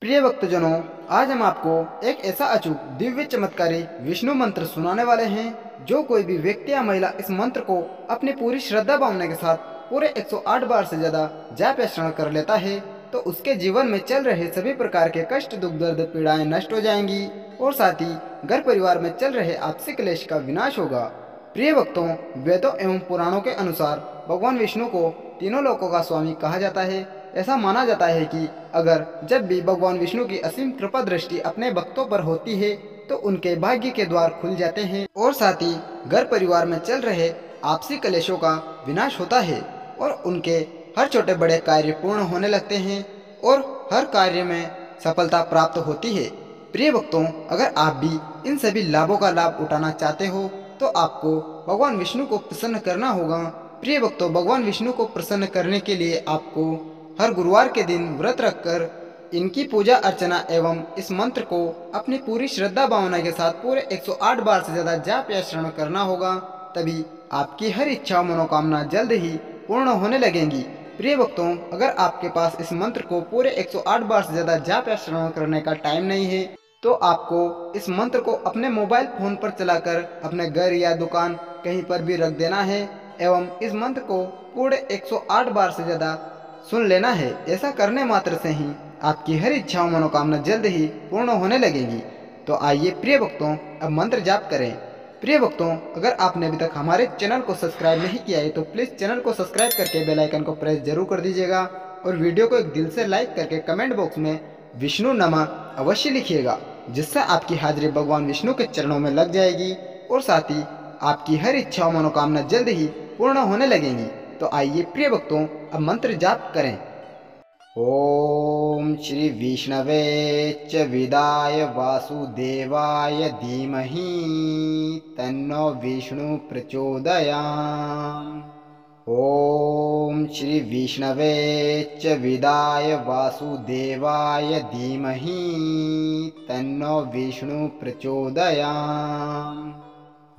प्रिय भक्तजनों, आज हम आपको एक ऐसा अचूक दिव्य चमत्कारी विष्णु मंत्र सुनाने वाले हैं। जो कोई भी व्यक्ति या महिला इस मंत्र को अपनी पूरी श्रद्धा भावना के साथ पूरे 108 बार से ज्यादा जाप या श्रवण कर लेता है तो उसके जीवन में चल रहे सभी प्रकार के कष्ट, दुख, दर्द, पीड़ाएं नष्ट हो जाएंगी और साथ ही घर परिवार में चल रहे आपसी क्लेश का विनाश होगा। प्रिय भक्तों, वेदों एवं पुराणों के अनुसार भगवान विष्णु को तीनों लोकों का स्वामी कहा जाता है। ऐसा माना जाता है कि अगर जब भी भगवान विष्णु की असीम कृपा दृष्टि अपने भक्तों पर होती है तो उनके भाग्य के द्वार खुल जाते हैं और साथ ही घर परिवार में चल रहे आपसी कलेशों का विनाश होता है और उनके हर छोटे बड़े कार्य पूर्ण होने लगते हैं और हर कार्य में सफलता प्राप्त होती है। प्रिय भक्तों, अगर आप भी इन सभी लाभों का लाभ उठाना चाहते हो तो आपको भगवान विष्णु को प्रसन्न करना होगा। प्रिय भक्तों, भगवान विष्णु को प्रसन्न करने के लिए आपको हर गुरुवार के दिन व्रत रखकर इनकी पूजा अर्चना एवं इस मंत्र को अपनी पूरी श्रद्धा भावना के साथ पूरे 108 बार से ज्यादा जाप या श्रवण करना होगा। तभी आपकी हर इच्छा मनोकामना जल्द ही पूर्ण होने लगेंगी। प्रिय भक्तों, अगर आपके पास इस मंत्र को पूरे 108 बार से ज्यादा जाप या श्रवण करने का टाइम नहीं है तो आपको इस मंत्र को अपने मोबाइल फोन पर चलाकर अपने घर या दुकान कहीं पर भी रख देना है एवं इस मंत्र को पूरे 108 बार से ज्यादा सुन लेना है। ऐसा करने मात्र से ही आपकी हर इच्छाओं मनोकामना जल्द ही पूर्ण होने लगेगी। तो आइए प्रिय भक्तों, अब मंत्र जाप करें। प्रिय भक्तों, अगर आपने अभी तक हमारे चैनल को सब्सक्राइब नहीं किया है तो प्लीज चैनल को सब्सक्राइब करके बेल आइकन को प्रेस जरूर कर दीजिएगा और वीडियो को एक दिल से लाइक करके कमेंट बॉक्स में विष्णु नमः अवश्य लिखिएगा, जिससे आपकी हाजिरी भगवान विष्णु के चरणों में लग जाएगी और साथ ही आपकी हर इच्छा मनोकामना जल्द ही पूर्ण होने लगेंगी। तो आइए प्रिय भक्तों, अब मंत्र जाप करें। ओम श्री विष्णवे च विदाय वासुदेवाय धीमहि तन्नो विष्णु प्रचोदयात्। ओम श्री विष्णवे च विदाय वासुदेवाय धीमहि तन्नो विष्णु प्रचोदयात्।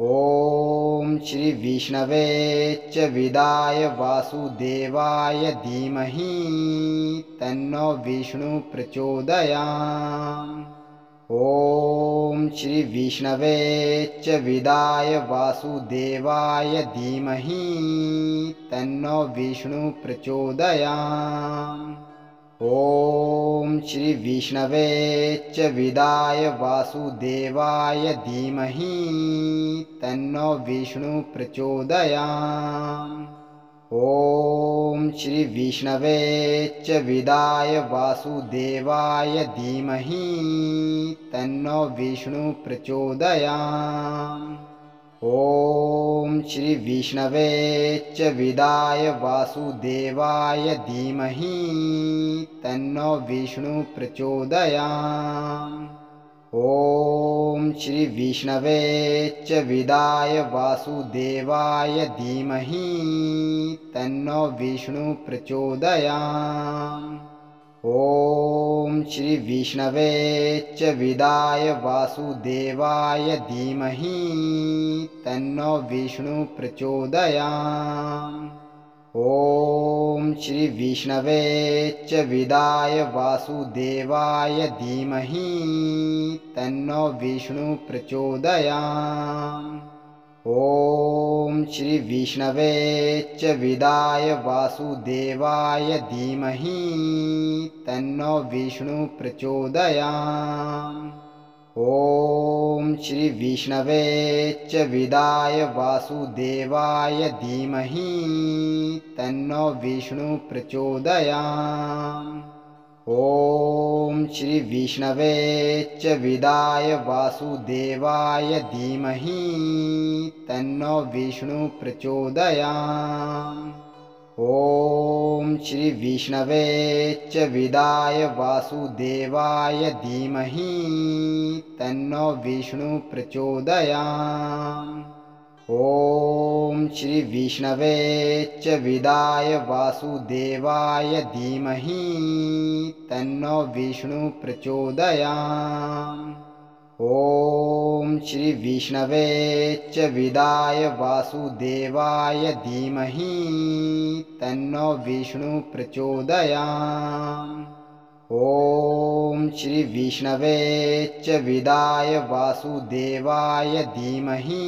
ओम श्री विष्णवे च विदाय वासुदेवाय धीमहि तन्नो विष्णु प्रचोदयात्। ओम श्री विष्णवे च विदाय वासुदेवाय धीमहि तन्नो विष्णु प्रचोदयात्। ओम श्री विष्णवे च विदाय वासुदेवाय धीमहि तन्नो विष्णु प्रचोदयात्। ओम श्री विष्णवे च विदाय वासुदेवाय धीमहि तन्नो विष्णु प्रचोदयात्। ओम श्री विष्णवे च विदाय वासुदेवाय धीमहि तन्नो विष्णु प्रचोदयात्। ओम श्री विष्णवे च विदाय वासुदेवाय धीमहि तन्नो विष्णु प्रचोदयात्। ओम श्री विष्णवे च विदाय वासुदेवाय धीमहि तन्नो विष्णु प्रचोदयात्। ओम श्री विष्णवे च विदाय वासुदेवाय धीमहि तन्नो विष्णु प्रचोदयात्। ओम श्री विष्णवे च विदाय वासुदेवाय धीमहि तन्नो विष्णु प्रचोदयात्। ओम श्री विष्णवे च विदाय वासुदेवाय धीमहि तन्नो विष्णु प्रचोदयात्। ओम श्री विष्णवे च विदाय वासुदेवाय धीमहि तन्नो विष्णु प्रचोदयात्। ओम श्री विष्णवे च विदाय वासुदेवाय धीमहि तन्नो विष्णु प्रचोदयात्। ओम श्री विष्णवे च विदाय वासुदेवाय धीमहि तन्नो विष्णु प्रचोदयात्। ओम श्री विष्णवे च विदाय वासुदेवाय धीमहि तन्नो विष्णु प्रचोदयात्। ॐ श्री विष्णवे च विदाय वासुदेवाय धीमहि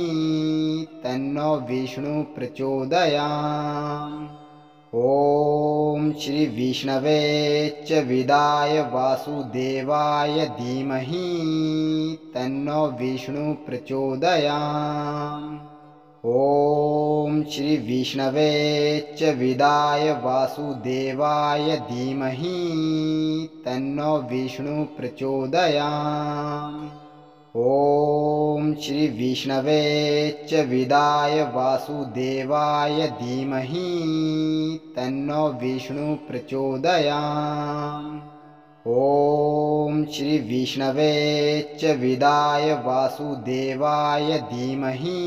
तन्नो विष्णु प्रचोदयात्। ॐ श्री विष्णवे च विदाय वासुदेवाय धीमहि तन्नो विष्णु प्रचोदयात्। ॐ श्री विष्णवे च विदाय वासुदेवाय धीमहि तन्नो विष्णु प्रचोदयात्। ॐ श्री विष्णवे च विदाय वासुदेवाय धीमहि तन्नो विष्णु प्रचोदयात्। ॐ श्री विष्णवे च विदाय वासुदेवाय धीमहि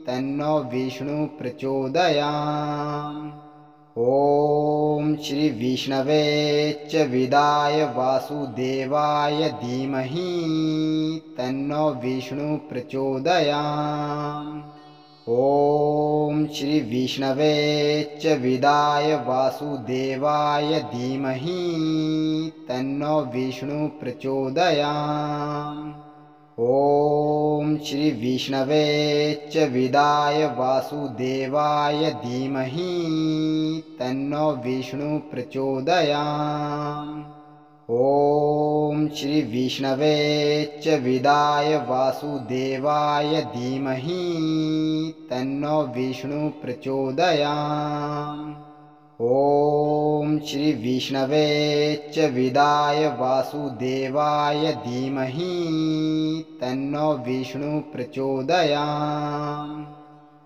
तन्नो विष्णु प्रचोदयात्। ॐ श्री विष्णवे च विदाय वासुदेवाय धीमहि तन्नो विष्णु प्रचोदयात्। ॐ श्री विष्णवे च विदाय वासुदेवाय धीमहि तन्नो विष्णु प्रचोदयात्। ॐ श्री विष्णवे च विदाय वासुदेवाय धीमहि तन्नो विष्णु प्रचोदयात्। ॐ श्री विष्णवे च विदाय वासुदेवाय धीमहि तन्नो विष्णु प्रचोदयात्। ॐ श्री विष्णवे च विदाय वासुदेवाय धीमहि तन्नो विष्णु प्रचोदयात्।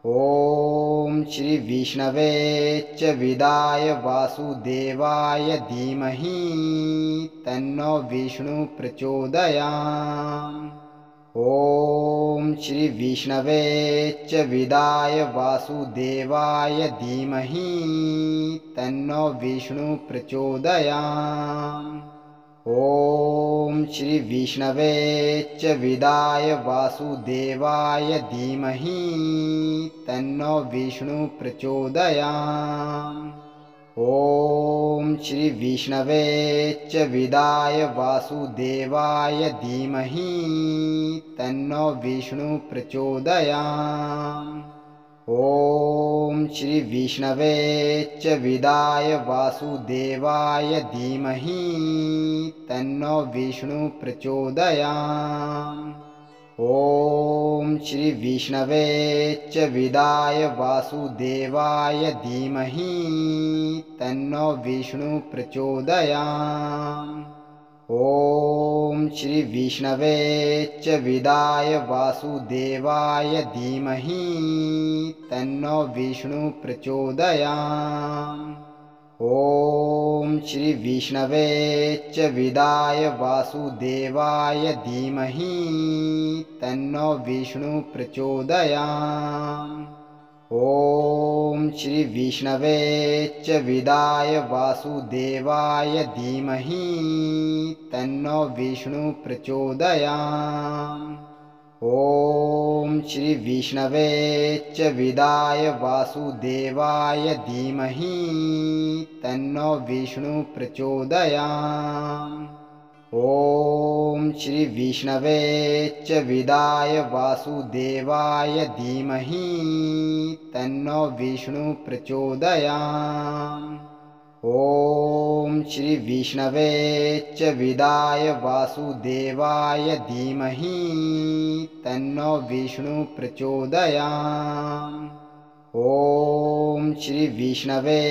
ॐ श्री विष्णवे च विदाय वासुदेवाय धीमहि तन्नो विष्णु प्रचोदयात्। ॐ श्री विष्णवे च विदाय वासुदेवाय धीमहि तन्नो विष्णु प्रचोदयात्। ॐ श्री विष्णवे च विदाय वासुदेवाय धीमहि तन्नो विष्णु प्रचोदयात्। ॐ श्री विष्णवे च विदाय वासुदेवाय धीमहि तन्नो विष्णु प्रचोदयात्। ॐ श्री विष्णवे च विदाय वासुदेवाय धीमहि तन्नो विष्णु प्रचोदयात्। ॐ श्री विष्णवे च विदाय वासुदेवाय धीमहि तन्नो विष्णु प्रचोदयात्। ॐ श्री विष्णवे च विदाय वासुदेवाय धीमहि तन्नो विष्णु प्रचोदयात्। ॐ श्री विष्णवे च विदाय वासुदेवाय धीमहि तन्नो विष्णु प्रचोदयात्। ॐ श्री विष्णवे च विदाय वासुदेवाय धीमहि तन्नो विष्णु प्रचोदयात्। ॐ श्री विष्णवे च विदाय वासुदेवाय धीमहि तन्नो विष्णु प्रचोदयात्। ॐ श्री विष्णवे च विदाय वासुदेवाय धीमहि तन्नो विष्णु प्रचोदयात्। ॐ श्री विष्णवे च विदाय वासुदेवाय धीमहि तन्नो विष्णु प्रचोदयात्। ॐ श्री विष्णवे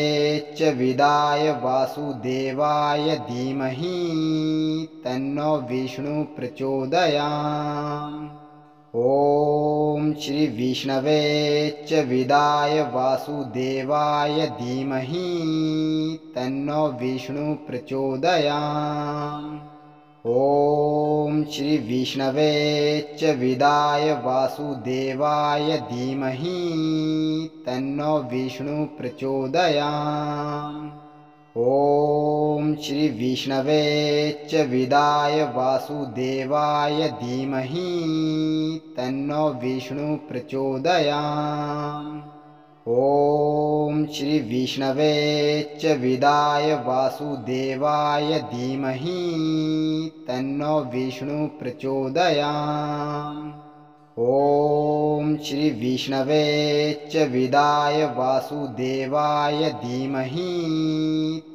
च विदाय वासुदेवाय धीमहि तन्नो विष्णु प्रचोदयात्। ॐ श्री विष्णवे च विदाय वासुदेवाय धीमहि तन्नो विष्णु प्रचोदयात्। ॐ श्री विष्णवे च विदाय वासुदेवाय धीमहि तन्नो विष्णु प्रचोदयात्। ॐ श्री विष्णवे च विदाय वासुदेवाय धीमहि तन्नो विष्णु प्रचोदयात्। ॐ श्री विष्णवे च विदाय वासुदेवाय धीमहि तन्नो विष्णु प्रचोदयात्। ॐ श्री विष्णवे च विदाय वासुदेवाय धीमहि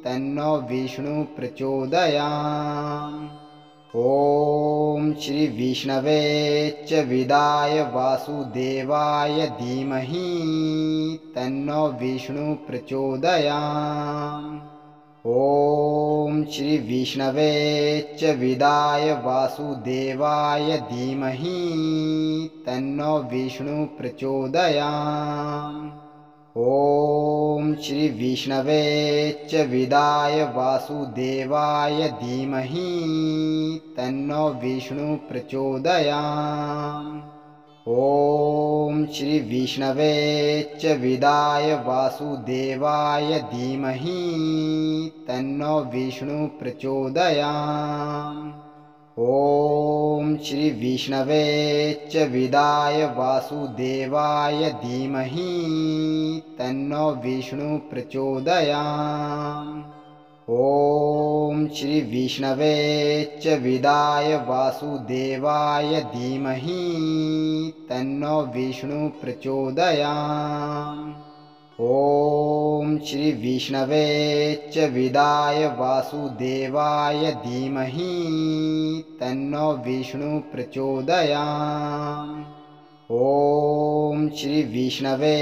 तन्नो विष्णु प्रचोदयात्। ॐ श्री विष्णवे च विदाय वासुदेवाय धीमहि तन्नो विष्णु प्रचोदयात्। ॐ श्री विष्णवे च विदाय वासुदेवाय धीमहि तन्नो विष्णु प्रचोदयात्। ॐ श्री विष्णवे च विदाय वासुदेवाय धीमहि तन्नो विष्णु प्रचोदयात्। ॐ श्री विष्णवे च विदाय वासुदेवाय धीमहि तन्नो विष्णु प्रचोदयात्। ॐ श्री विष्णवे च विदाय वासुदेवाय धीमहि तन्नो विष्णु प्रचोदयात्। ॐ श्री विष्णवे च विदाय वासुदेवाय धीमहि तन्नो विष्णु प्रचोदयात्। ॐ श्री विष्णवे च विदाय वासुदेवाय धीमहि तन्नो विष्णु प्रचोदयात्। ॐ श्री विष्णवे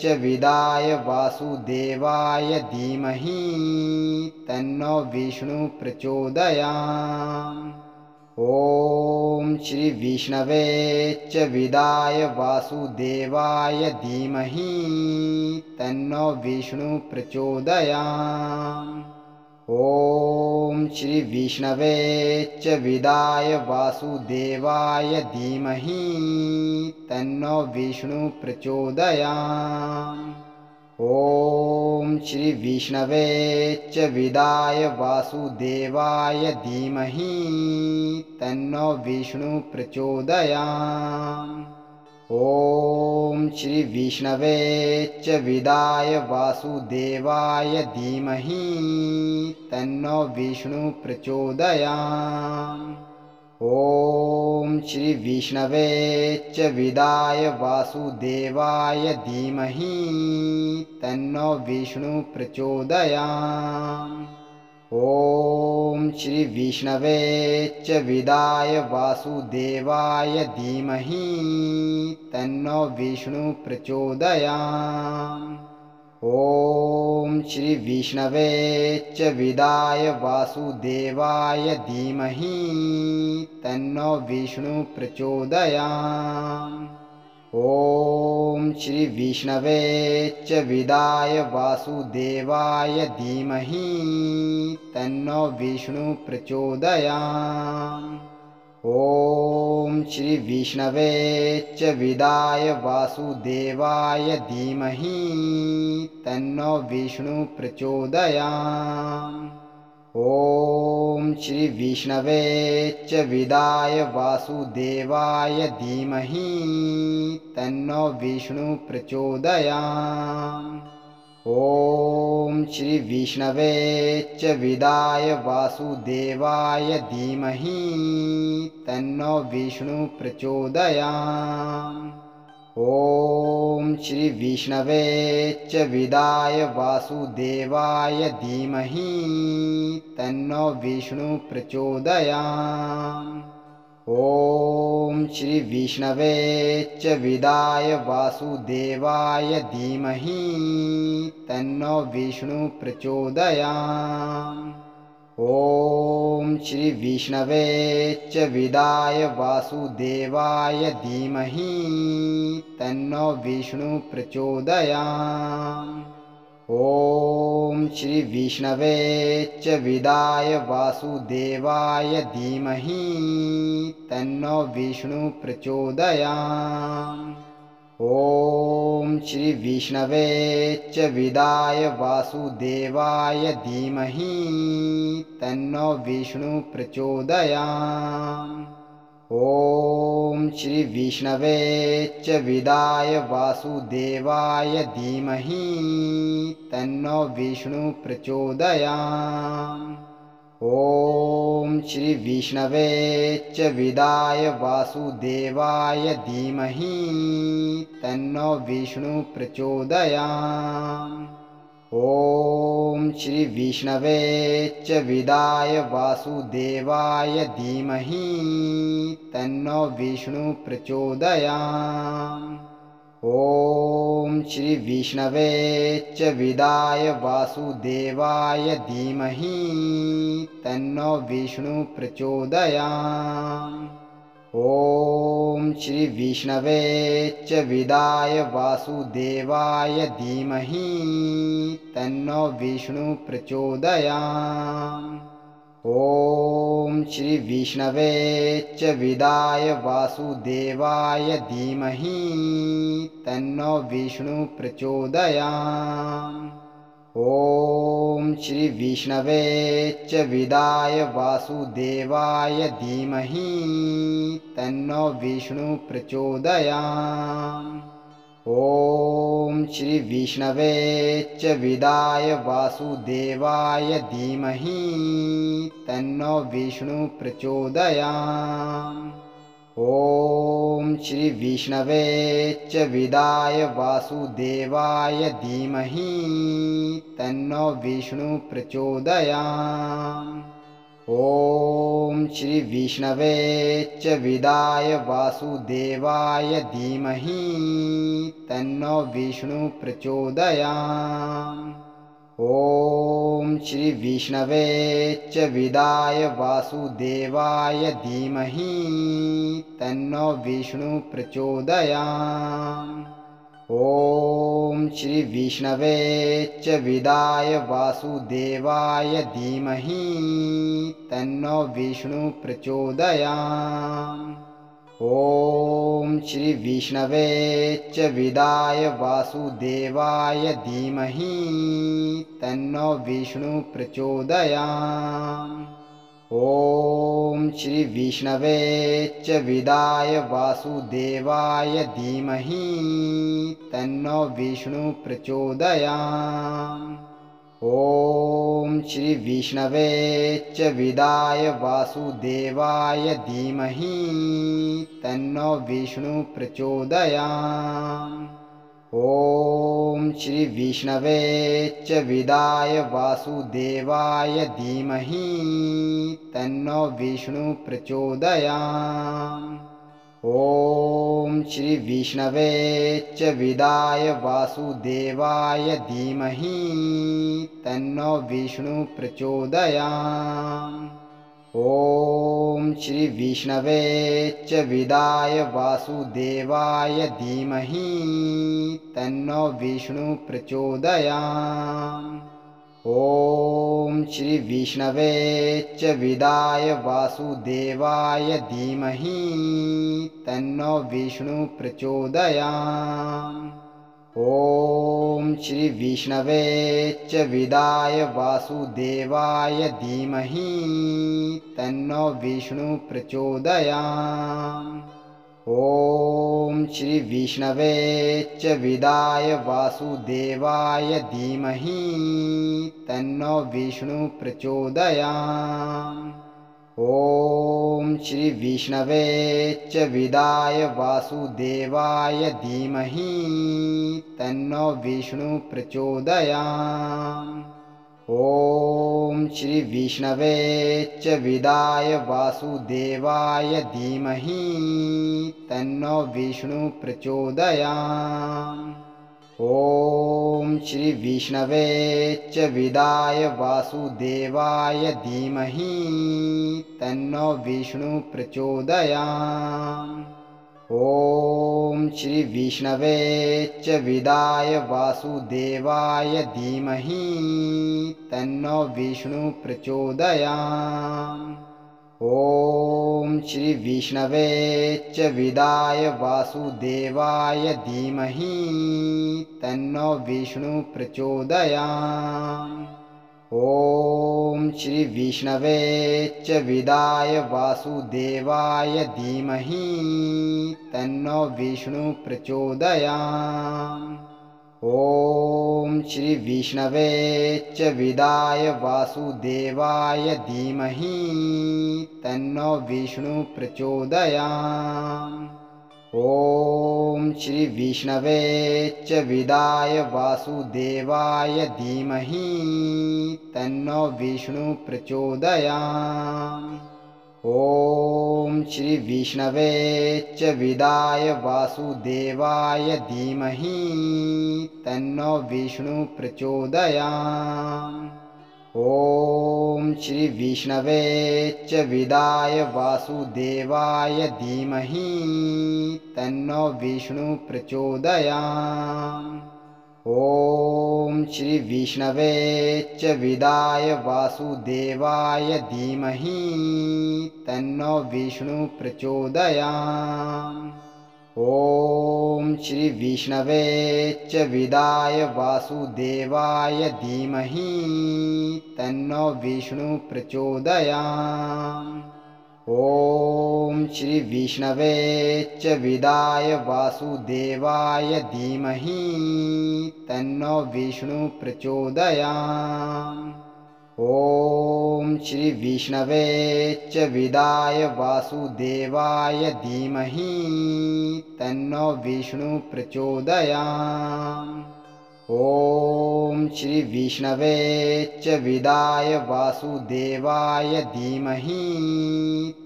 च विदाय वासुदेवाय धीमहि तन्नो विष्णु प्रचोदयात्। ॐ श्री विष्णवे च विदाय वासुदेवाय धीमहि तन्नो विष्णु प्रचोदयात्। ॐ श्री विष्णवे च विदाय वासुदेवाय धीमहि तन्नो विष्णु प्रचोदयात्। ॐ श्री विष्णवे च विदाय वासुदेवाय धीमहि तन्नो विष्णु प्रचोदयात्। ॐ श्री विष्णवे च विदाय वासुदेवाय धीमहि तन्नो विष्णु प्रचोदयात्। ॐ श्री विष्णवे च विदाय वासुदेवाय धीमहि तन्नो विष्णु प्रचोदयात्। ॐ श्री विष्णवे च विदाय वासुदेवाय धीमहि तन्नो विष्णु प्रचोदयात्। ॐ श्री विष्णवे च विदाय वासुदेवाय धीमहि तन्नो विष्णु प्रचोदयात्। ॐ श्री विष्णवे च विदाय वासुदेवाय धीमहि तन्नो विष्णु प्रचोदयात्। ॐ श्री विष्णवे च विदाय वासुदेवाय धीमहि तन्नो विष्णु प्रचोदयात्। ॐ श्री विष्णवे च विदाय वासुदेवाय धीमहि तन्नो विष्णु प्रचोदयात्। ॐ श्री विष्णवे च विदाय वासुदेवाय धीमहि तन्नो विष्णु प्रचोदयात्। ॐ श्री विष्णवे च विदाय वासुदेवाय धीमहि तन्नो विष्णु प्रचोदयात्। ॐ श्री विष्णवे च विदाय वासुदेवाय धीमहि तन्नो विष्णु प्रचोदयात्। ॐ श्री विष्णवे च विदाय वासुदेवाय धीमहि तन्नो विष्णु प्रचोदयात्। ॐ श्री विष्णवे च विदाय वासुदेवाय धीमहि तन्नो विष्णु प्रचोदयात्। ॐ श्री विष्णवे च विदाय वासुदेवाय धीमहि तन्नो विष्णु प्रचोदयात्। ॐ श्री विष्णवे च विदाय वासुदेवाय धीमहि तन्नो विष्णु प्रचोदयात्। ॐ श्री विष्णवे च विदाय वासुदेवाय धीमहि तन्नो विष्णु प्रचोदयात्। ॐ श्री विष्णवे च विदाय वासुदेवाय धीमहि तन्नो विष्णु प्रचोदयात्। ॐ श्री विष्णवे च विदाय वासुदेवाय धीमहि तन्नो विष्णु प्रचोदयात्। ॐ श्री विष्णवे च विदाय वासुदेवाय धीमहि तन्नो विष्णु प्रचोदयात्। ॐ श्री विष्णवे च विदाय वासुदेवाय धीमहि तन्नो विष्णु प्रचोदयात्। ॐ श्री विष्णवे च विदाय वासुदेवाय धीमहि तन्नो विष्णु प्रचोदयात्। ॐ श्री विष्णवे च विदाय वासुदेवाय धीमहि तन्नो विष्णु प्रचोदयात्। ॐ श्री विष्णवे च विदाय वासुदेवाय धीमहि तन्नो विष्णु प्रचोदयात्। ॐ श्री विष्णवे च विदाय वासुदेवाय धीमहि तन्नो विष्णु प्रचोदयात्। ॐ श्री विष्णवे च विदाय वासुदेवाय धीमहि तन्नो विष्णु प्रचोदयात्। ॐ श्री विष्णवे च विदाय वासुदेवाय धीमहि तन्नो विष्णु प्रचोदयात्। ॐ श्री विष्णवे च विदाय वासुदेवाय धीमहि तन्नो विष्णु प्रचोदयात्। ॐ श्री विष्णवे च विदाय वासुदेवाय धीमहि तन्नो विष्णु प्रचोदयात्। ॐ श्री विष्णवे च विदाय वासुदेवाय धीमहि तन्नो विष्णु प्रचोदयात्। ॐ श्री विष्णवे च विदाय वासुदेवाय धीमहि तन्नो विष्णु प्रचोदयात्। ॐ श्री विष्णवे च विदाय वासुदेवाय धीमहि तन्नो विष्णु प्रचोदयात्। ॐ श्री विष्णवे च विदाय वासुदेवाय धीमहि तन्नो विष्णु प्रचोदयात्। ॐ श्री विष्णवे च विदाय वासुदेवाय धीमहि तन्नो विष्णु प्रचोदयात्। ॐ श्री विष्णवे च विदाय वासुदेवाय धीमहि तन्नो विष्णु प्रचोदयात्। ॐ श्री विष्णवे च विदाय वासुदेवाय धीमहि तन्नो विष्णु प्रचोदयात्। ॐ श्री विष्णवे च विदाय वासुदेवाय धीमहि तन्नो विष्णु प्रचोदयात्। ॐ श्री विष्णवे च विदाय वासुदेवाय धीमहि तन्नो विष्णु प्रचोदयात्। ॐ श्री विष्णवे च विदाय वासुदेवाय धीमहि तन्नो विष्णु प्रचोदयात्। ॐ श्री विष्णवे च विदाय वासुदेवाय धीमहि तन्नो विष्णु प्रचोदयात्। ॐ श्री विष्णवे च विदाय वासुदेवाय धीमहि तन्नो विष्णु प्रचोदयात्। ॐ श्री विष्णवे च विदाय वासुदेवाय धीमहि तन्नो विष्णु प्रचोदयात्। ॐ श्री विष्णवे च विदाय वासुदेवाय धीमहि तन्नो विष्णु प्रचोदयात्। ॐ श्री विष्णवे च विदाय वासुदेवाय धीमहि तन्नो विष्णु प्रचोदयात्। ॐ श्री विष्णवे च विदाय वासुदेवाय धीमहि तन्नो विष्णु प्रचोदयात्। ॐ श्री विष्णवे च विदाय वासुदेवाय धीमहि तन्नो विष्णु प्रचोदयात्। ॐ श्री विष्णवे च विदाय वासुदेवाय धीमहि तन्नो विष्णु प्रचोदयात्। ॐ श्री विष्णवे च विदाय वासुदेवाय धीमहि तन्नो विष्णु प्रचोदयात्। ॐ श्री विष्णवे च विदाय वासुदेवाय धीमहि तन्नो विष्णु प्रचोदयात्। ॐ श्री विष्णवे च विदाय वासुदेवाय धीमहि तन्नो विष्णु प्रचोदयात्। ॐ श्री विष्णवे च विदाय वासुदेवाय धीमहि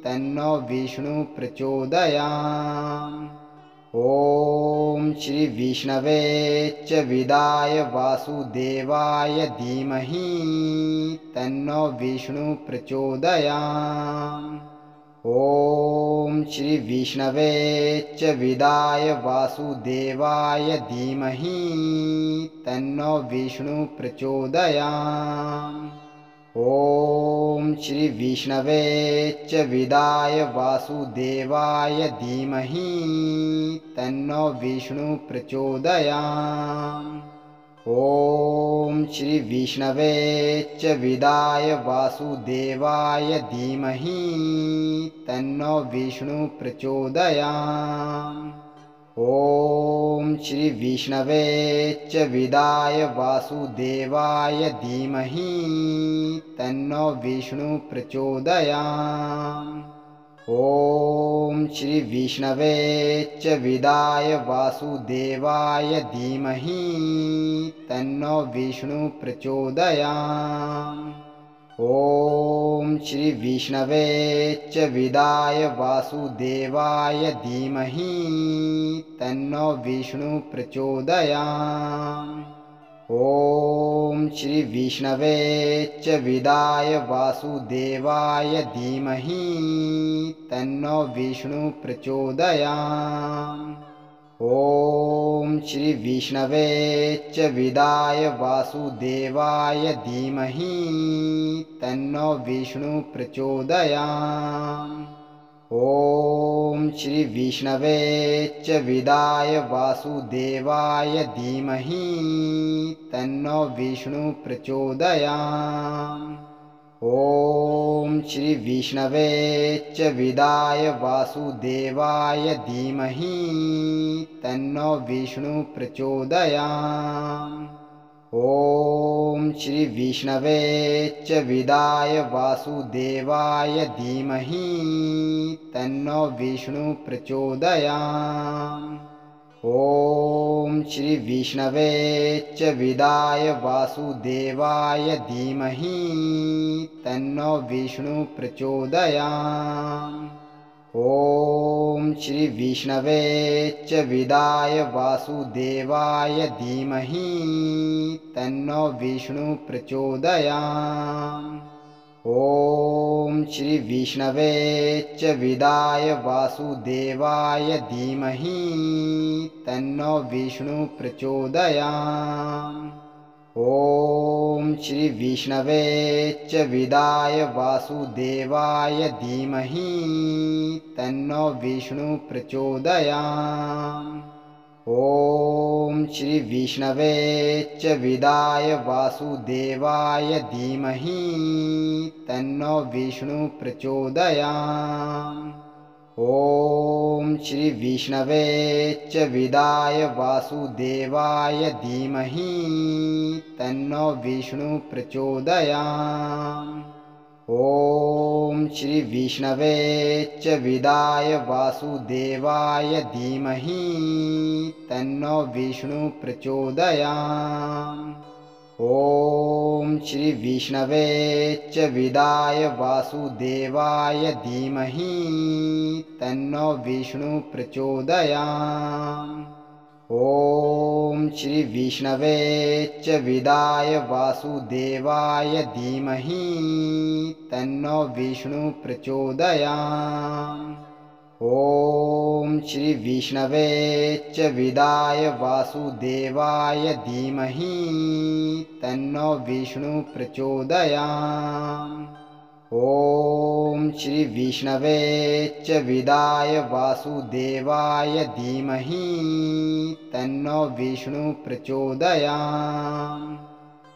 तन्नो विष्णु प्रचोदयात्। ॐ श्री विष्णवे च विदाय वासुदेवाय धीमहि तन्नो विष्णु प्रचोदयात्। ॐ श्री विष्णवे च विदाय वासुदेवाय धीमहि तन्नो विष्णु प्रचोदयात्। ॐ श्री विष्णवे च विदाय वासुदेवाय धीमहि तन्नो विष्णु प्रचोदयात्। ॐ श्री विष्णवे च विदाय वासुदेवाय धीमहि तन्नो विष्णु प्रचोदयात्। ॐ श्री विष्णवे च विदाय वासुदेवाय धीमहि तन्नो विष्णु प्रचोदयात्। ॐ श्री विष्णवे च विदाय वासुदेवाय धीमहि तन्नो विष्णु प्रचोदयात्। ॐ श्री विष्णवे च विदाय वासुदेवाय धीमहि तन्नो विष्णु प्रचोदयात्। ॐ श्री विष्णवे च विदाय वासुदेवाय धीमहि तन्नो विष्णु प्रचोदयात्। ॐ श्री विष्णवे च विदाय वासुदेवाय धीमहि तन्नो विष्णु प्रचोदयात्। ॐ श्री विष्णवे च विदाय वासुदेवाय धीमहि तन्नो विष्णु प्रचोदयात्। ॐ श्री विष्णवे च विदाय वासुदेवाय धीमहि तन्नो विष्णु प्रचोदयात्। ॐ श्री विष्णवे च विदाय वासुदेवाय धीमहि तन्नो विष्णु प्रचोदयात्। ॐ श्री विष्णवे च विदाय वासुदेवाय धीमहि तन्नो विष्णु प्रचोदयात्। ॐ श्री विष्णवे च विदाय वासुदेवाय धीमहि तन्नो विष्णु प्रचोदयात्। ॐ श्री विष्णवे च विदाय वासुदेवाय धीमहि तन्नो विष्णु प्रचोदयात्। ॐ श्री विष्णवे च विदाय वासुदेवाय धीमहि तन्नो विष्णु प्रचोदयात्। ॐ श्री विष्णवे च विदाय वासुदेवाय धीमहि तन्नो विष्णु प्रचोदयात्। ॐ श्री विष्णवे च विदाय वासुदेवाय धीमहि तन्नो विष्णु प्रचोदयात्। ॐ श्री विष्णवे च विदाय वासुदेवाय धीमहि तन्नो विष्णु प्रचोदयात्। ॐ श्री विष्णवे च विदाय वासुदेवाय धीमहि तन्नो विष्णु प्रचोदयात्। ॐ श्री विष्णवे च विदाय वासुदेवाय धीमहि तन्नो विष्णु प्रचोदयात्। ॐ श्री विष्णवे च विदाय वासुदेवाय धीमहि तन्नो विष्णु प्रचोदयात्। ॐ श्री विष्णवे च विदाय वासुदेवाय धीमहि तन्नो विष्णु प्रचोदयात्।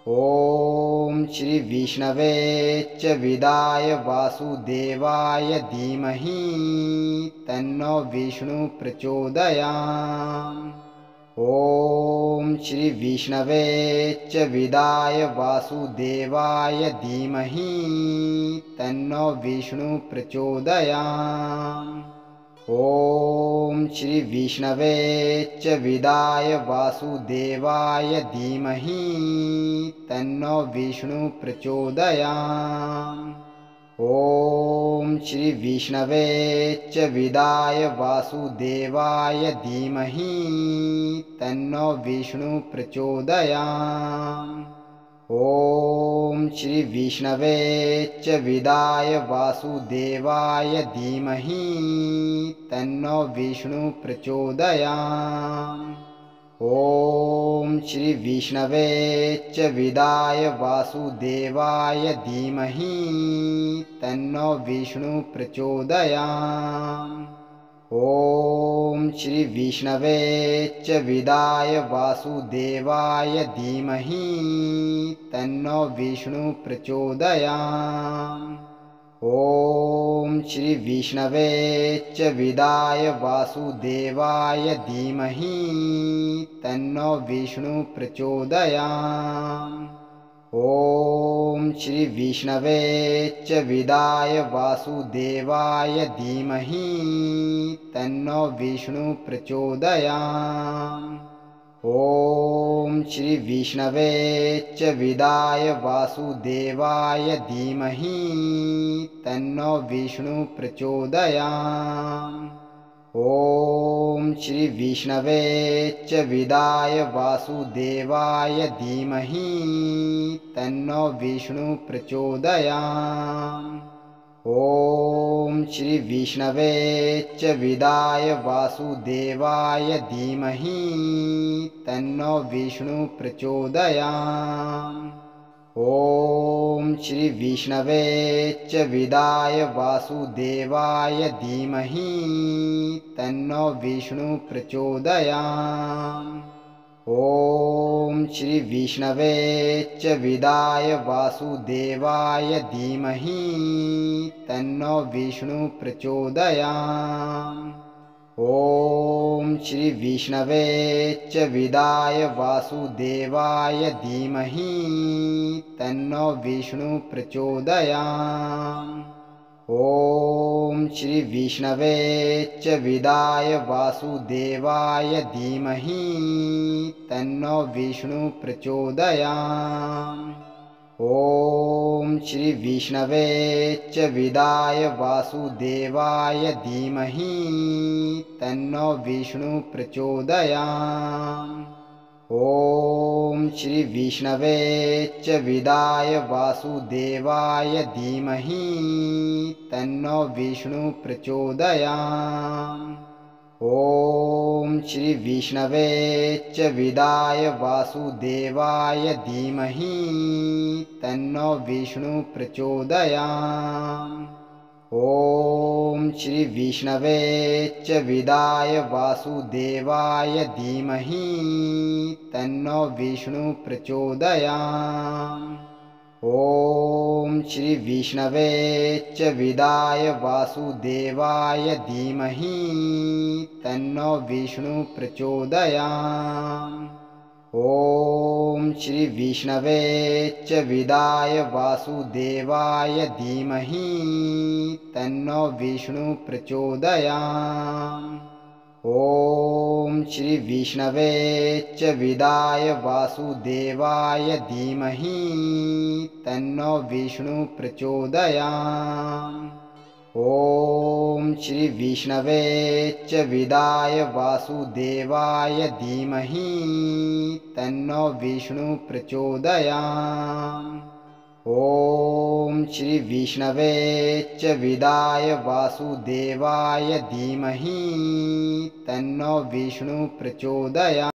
ॐ श्री विष्णवे च विदाय वासुदेवाय धीमहि तन्नो विष्णु प्रचोदयात्। ॐ श्री विष्णवे च विदाय वासुदेवाय धीमहि तन्नो विष्णु प्रचोदयात्। ॐ श्री विष्णवे च विदाय वासुदेवाय धीमहि तन्नो विष्णु प्रचोदयात्। ॐ श्री विष्णवे च विदाय वासुदेवाय धीमहि तन्नो विष्णु प्रचोदयात्। ॐ श्री विष्णवे च विदाय वासुदेवाय धीमहि तन्नो विष्णु प्रचोदयात्। ॐ श्री विष्णवे च विदाय वासुदेवाय धीमहि तन्नो विष्णु प्रचोदयात्। ॐ श्री विष्णवे च विदाय वासुदेवाय धीमहि तन्नो विष्णु प्रचोदयात्। ॐ श्री विष्णवे च विदाय वासुदेवाय धीमहि तन्नो विष्णु प्रचोदयात्। ॐ श्री विष्णवे च विदाय वासुदेवाय धीमहि तन्नो विष्णु प्रचोदयात्। ॐ श्री विष्णवे च विदाय वासुदेवाय धीमहि तन्नो विष्णु प्रचोदयात्। ॐ श्री विष्णवे च विदाय वासुदेवाय धीमहि तन्नो विष्णु प्रचोदयात्। ॐ श्री विष्णवे च विदाय वासुदेवाय धीमहि तन्नो विष्णु प्रचोदयात्। ॐ श्री विष्णवे च विदाय वासुदेवाय धीमहि तन्नो विष्णु प्रचोदयात्। ॐ श्री विष्णवे च विदाय वासुदेवाय धीमहि तन्नो विष्णु प्रचोदयात्। ॐ श्री विष्णवे च विदाय वासुदेवाय धीमहि तन्नो विष्णु प्रचोदयात्। ॐ श्री विष्णवे च विदाय वासुदेवाय धीमहि तन्नो विष्णु प्रचोदयात्। ॐ श्री विष्णवे च विदाय वासुदेवाय धीमहि तन्नो विष्णु प्रचोदयात्। ॐ श्री विष्णवे च विदाय वासुदेवाय धीमहि तन्नो विष्णु प्रचोदयात्। ॐ श्री विष्णवे च विदाय वासुदेवाय धीमहि तन्नो विष्णु प्रचोदयात्। ॐ श्री विष्णवे च विदाय वासुदेवाय धीमहि तन्नो विष्णु प्रचोदयात्। ॐ श्री विष्णवे च विदाय वासुदेवाय धीमहि तन्नो विष्णु प्रचोदयात्। ॐ श्री विष्णवे च विदाय वासुदेवाय धीमहि तन्नो विष्णु प्रचोदयात्। ॐ श्री विष्णवे च विदाय वासुदेवाय धीमहि तन्नो विष्णु प्रचोदयात्। ॐ श्री विष्णवे च विदाय वासुदेवाय धीमहि तन्नो विष्णु प्रचोदयात्। ॐ श्री विष्णवे च विदाय वासुदेवाय धीमहि तन्नो विष्णु प्रचोदयात्।